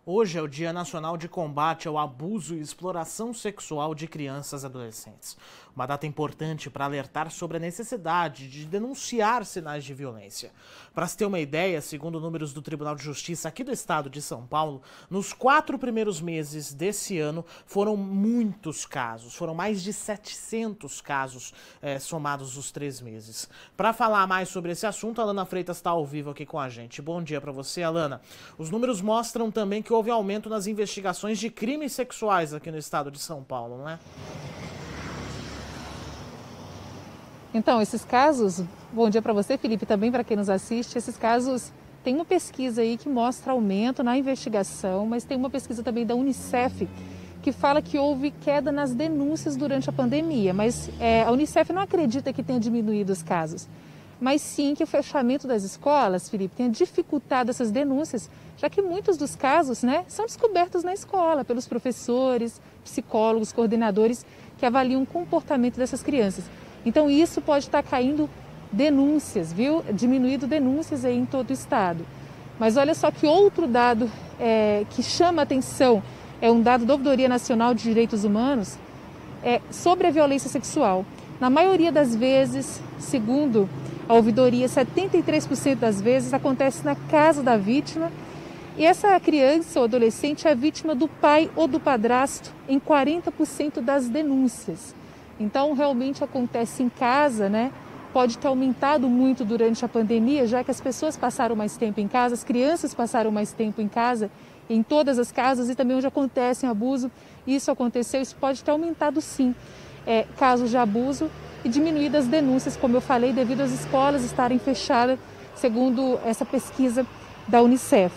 Hoje é o Dia Nacional de Combate ao Abuso e Exploração Sexual de Crianças e Adolescentes. Uma data importante para alertar sobre a necessidade de denunciar sinais de violência. Para se ter uma ideia, segundo números do Tribunal de Justiça aqui do estado de São Paulo, nos 4 primeiros meses desse ano foram muitos casos, foram mais de 700 casos somados os 3 meses. Para falar mais sobre esse assunto, a Alana Freitas está ao vivo aqui com a gente. Bom dia para você, Alana. Os números mostram também que houve aumento nas investigações de crimes sexuais aqui no estado de São Paulo, não é? Então, esses casos, bom dia para você, Felipe, também para quem nos assiste, esses casos, tem uma pesquisa aí que mostra aumento na investigação, mas tem uma pesquisa também da Unicef que fala que houve queda nas denúncias durante a pandemia, mas a Unicef não acredita que tenha diminuído os casos, mas sim que o fechamento das escolas, Felipe, tenha dificultado essas denúncias, já que muitos dos casos, são descobertos na escola pelos professores, psicólogos, coordenadores que avaliam o comportamento dessas crianças. Então isso pode estar caindo denúncias, viu? Diminuído denúncias aí em todo o estado. Mas olha só que outro dado que chama atenção, é um dado da Ouvidoria Nacional de Direitos Humanos, sobre a violência sexual. Na maioria das vezes, segundo a ouvidoria, 73% das vezes acontece na casa da vítima. E essa criança ou adolescente é vítima do pai ou do padrasto em 40% das denúncias. Então, realmente acontece em casa, Pode ter aumentado muito durante a pandemia, já que as pessoas passaram mais tempo em casa, as crianças passaram mais tempo em casa, em todas as casas e também onde acontece abuso. Isso aconteceu, isso pode ter aumentado sim, casos de abuso e diminuído as denúncias, como eu falei, devido às escolas estarem fechadas, segundo essa pesquisa da Unicef.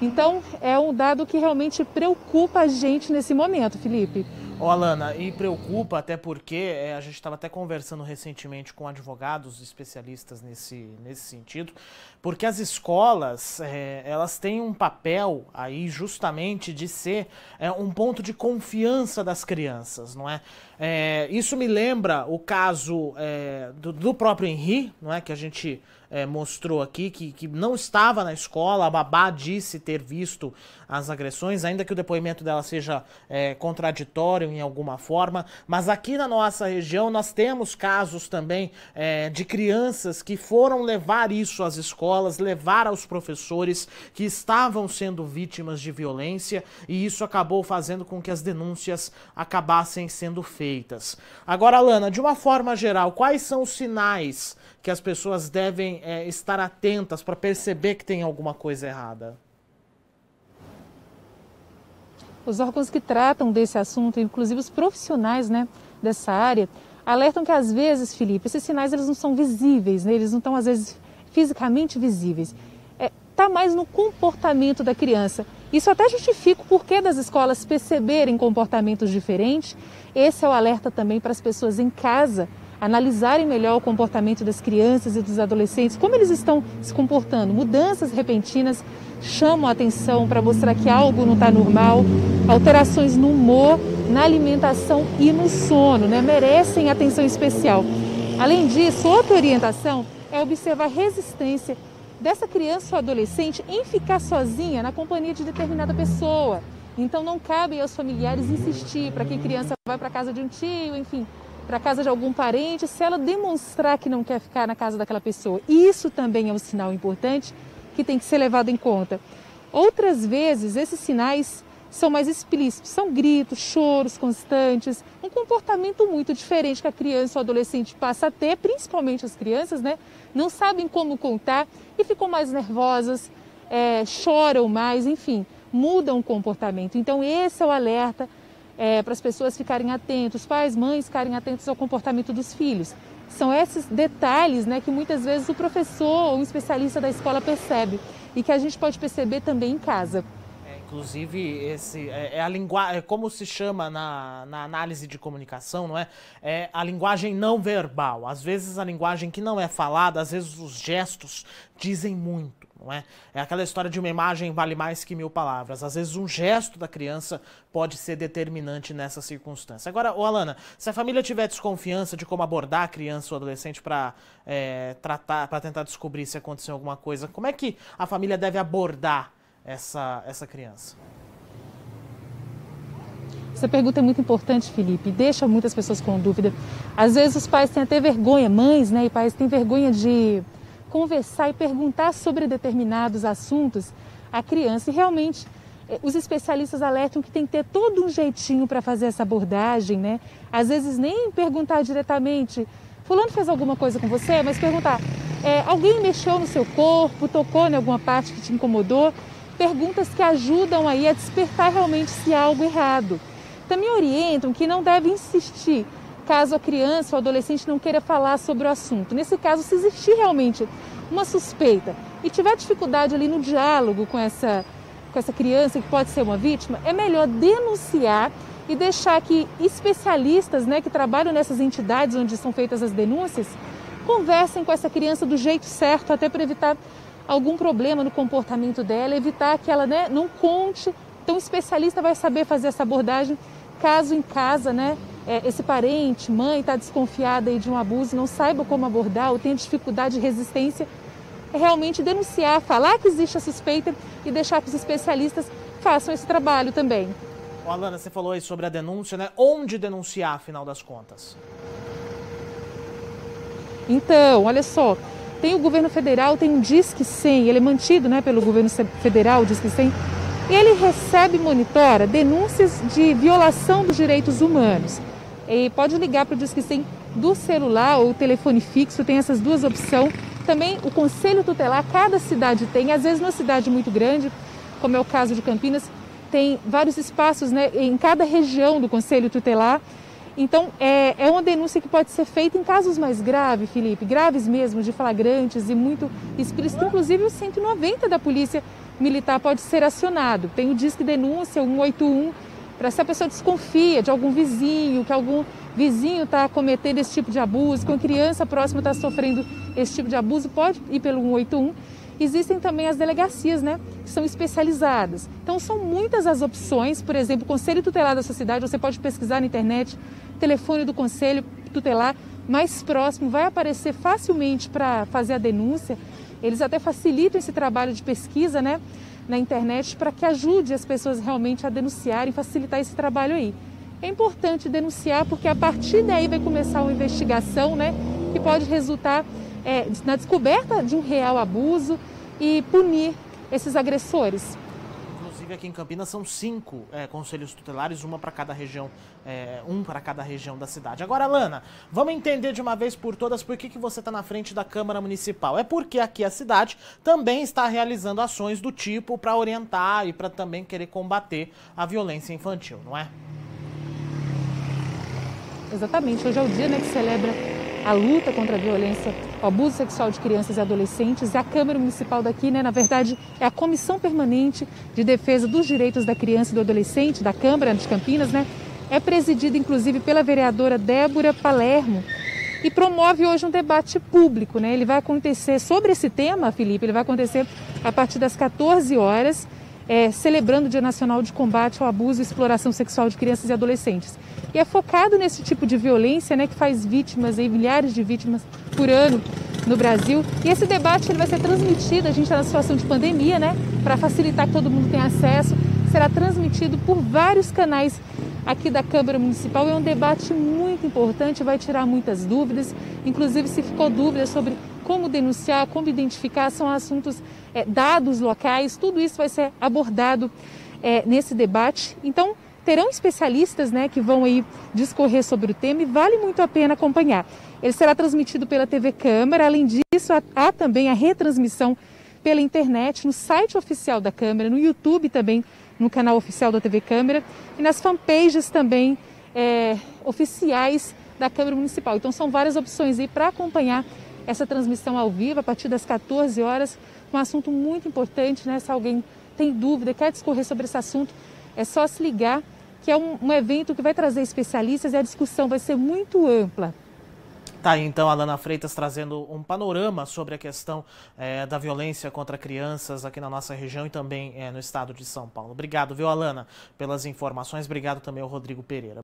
Então, é um dado que realmente preocupa a gente nesse momento, Felipe. Ô, Alana, e preocupa até porque a gente estava até conversando recentemente com advogados especialistas nesse sentido, porque as escolas, elas têm um papel aí justamente de ser um ponto de confiança das crianças, não é? Isso me lembra o caso do próprio Henri, não é? Que a gente mostrou aqui, que não estava na escola, a babá disse ter visto as agressões, ainda que o depoimento dela seja contraditório em alguma forma, mas aqui na nossa região nós temos casos também de crianças que foram levar isso às escolas, levar aos professores que estavam sendo vítimas de violência, e isso acabou fazendo com que as denúncias acabassem sendo feitas. Agora, Alana, de uma forma geral, quais são os sinais que as pessoas devem estar atentas para perceber que tem alguma coisa errada? Os órgãos que tratam desse assunto, inclusive os profissionais dessa área, alertam que às vezes, Felipe, esses sinais eles não são visíveis, eles não estão às vezes fisicamente visíveis. Está mais no comportamento da criança. Isso até justifica o porquê das escolas perceberem comportamentos diferentes. Esse é o alerta também para as pessoas em casa analisarem melhor o comportamento das crianças e dos adolescentes, como eles estão se comportando. Mudanças repentinas chamam a atenção para mostrar que algo não está normal, alterações no humor, na alimentação e no sono, merecem atenção especial. Além disso, outra orientação é observar a resistência dessa criança ou adolescente em ficar sozinha na companhia de determinada pessoa. Então não cabe aos familiares insistir para que a criança vá para a casa de um tio, enfim, para a casa de algum parente, se ela demonstrar que não quer ficar na casa daquela pessoa. Isso também é um sinal importante que tem que ser levado em conta. Outras vezes, esses sinais são mais explícitos, são gritos, choros constantes, um comportamento muito diferente que a criança ou adolescente passa a ter, principalmente as crianças, não sabem como contar e ficam mais nervosas, choram mais, enfim, mudam o comportamento. Então esse é o alerta para as pessoas ficarem atentos, pais, mães ficarem atentos ao comportamento dos filhos. São esses detalhes que muitas vezes o professor ou um especialista da escola percebe e que a gente pode perceber também em casa. Inclusive, a linguagem, como se chama na análise de comunicação, não é? É a linguagem não verbal. Às vezes a linguagem que não é falada, às vezes os gestos dizem muito, não é? É aquela história de uma imagem vale mais que 1000 palavras. Às vezes um gesto da criança pode ser determinante nessa circunstância. Agora, Alana, se a família tiver desconfiança de como abordar a criança ou adolescente para tentar descobrir se aconteceu alguma coisa, como é que a família deve abordar essa criança? Essa pergunta é muito importante, Felipe, deixa muitas pessoas com dúvida. Às vezes os pais têm até vergonha, mães, né, e pais têm vergonha de conversar e perguntar sobre determinados assuntos à criança. E realmente os especialistas alertam que tem que ter todo um jeitinho para fazer essa abordagem, né? Às vezes nem perguntar diretamente, fulano fez alguma coisa com você, mas perguntar, alguém mexeu no seu corpo, tocou em alguma parte que te incomodou? Perguntas que ajudam aí a despertar realmente se há algo errado. Também orientam que não deve insistir caso a criança ou adolescente não queira falar sobre o assunto. Nesse caso, se existir realmente uma suspeita e tiver dificuldade ali no diálogo com essa criança que pode ser uma vítima, é melhor denunciar e deixar que especialistas, né, que trabalham nessas entidades onde são feitas as denúncias, conversem com essa criança do jeito certo, até para evitar algum problema no comportamento dela, evitar que ela, né, não conte. Então o especialista vai saber fazer essa abordagem caso em casa, né, esse parente, mãe, está desconfiada aí de um abuso, não saiba como abordar ou tem dificuldade de resistência, é realmente denunciar, falar que existe a suspeita e deixar que os especialistas façam esse trabalho também. Alana, você falou aí sobre a denúncia, né? Onde denunciar, afinal das contas? Então, olha só, tem o governo federal, tem um Disque 100, ele é mantido, né, pelo governo federal, o Disque 100, e ele recebe e monitora denúncias de violação dos direitos humanos. E pode ligar para o Disque 100 do celular ou telefone fixo, tem essas duas opções. Também o Conselho Tutelar, cada cidade tem, às vezes numa cidade muito grande, como é o caso de Campinas, tem vários espaços, né, em cada região do Conselho Tutelar. Então, é uma denúncia que pode ser feita em casos mais graves, Felipe, graves mesmo, de flagrantes e muito explícito. Inclusive, o 190 da Polícia Militar pode ser acionado. Tem o Disque Denúncia, 181, para se a pessoa desconfia de algum vizinho, que algum vizinho está cometendo esse tipo de abuso, que uma criança próxima está sofrendo esse tipo de abuso, pode ir pelo 181. Existem também as delegacias, né, que são especializadas. Então, são muitas as opções. Por exemplo, o Conselho Tutelar da sua cidade, você pode pesquisar na internet, telefone do Conselho Tutelar mais próximo, vai aparecer facilmente para fazer a denúncia. Eles até facilitam esse trabalho de pesquisa, né, na internet para que ajude as pessoas realmente a denunciarem, facilitar esse trabalho aí. É importante denunciar porque a partir daí vai começar uma investigação, né, que pode resultar na descoberta de um real abuso e punir esses agressores. Inclusive aqui em Campinas são 5 conselhos tutelares, um para cada região da cidade. Agora, Alana, vamos entender de uma vez por todas por que você está na frente da Câmara Municipal. É porque aqui a cidade também está realizando ações do tipo para orientar e para também querer combater a violência infantil, não é? Exatamente, hoje é o dia, né, que celebra a luta contra a violência, o abuso sexual de crianças e adolescentes. E a Câmara Municipal daqui, né, na verdade, é a Comissão Permanente de Defesa dos Direitos da Criança e do Adolescente da Câmara de Campinas, né? É presidida, inclusive, pela vereadora Débora Palermo e promove hoje um debate público, né? Ele vai acontecer sobre esse tema, Felipe, ele vai acontecer a partir das 14 horas, celebrando o Dia Nacional de Combate ao Abuso e Exploração Sexual de Crianças e Adolescentes. E é focado nesse tipo de violência, né, que faz vítimas, aí, milhares de vítimas por ano no Brasil. E esse debate ele vai ser transmitido, a gente está na situação de pandemia, né, para facilitar que todo mundo tenha acesso, será transmitido por vários canais aqui da Câmara Municipal. É um debate muito importante, vai tirar muitas dúvidas, inclusive se ficou dúvida sobre como denunciar, como identificar, são assuntos, dados locais, tudo isso vai ser abordado nesse debate. Então, terão especialistas, né, que vão aí discorrer sobre o tema e vale muito a pena acompanhar. Ele será transmitido pela TV Câmara, além disso há também a retransmissão pela internet, no site oficial da Câmara, no YouTube também, no canal oficial da TV Câmara e nas fanpages também oficiais da Câmara Municipal. Então são várias opções aí para acompanhar essa transmissão ao vivo a partir das 14 horas, um assunto muito importante, né? Se alguém tem dúvida, quer discorrer sobre esse assunto, é só se ligar, que é um evento que vai trazer especialistas e a discussão vai ser muito ampla. Tá aí então a Alana Freitas trazendo um panorama sobre a questão da violência contra crianças aqui na nossa região e também no estado de São Paulo. Obrigado, viu, Alana, pelas informações. Obrigado também ao Rodrigo Pereira.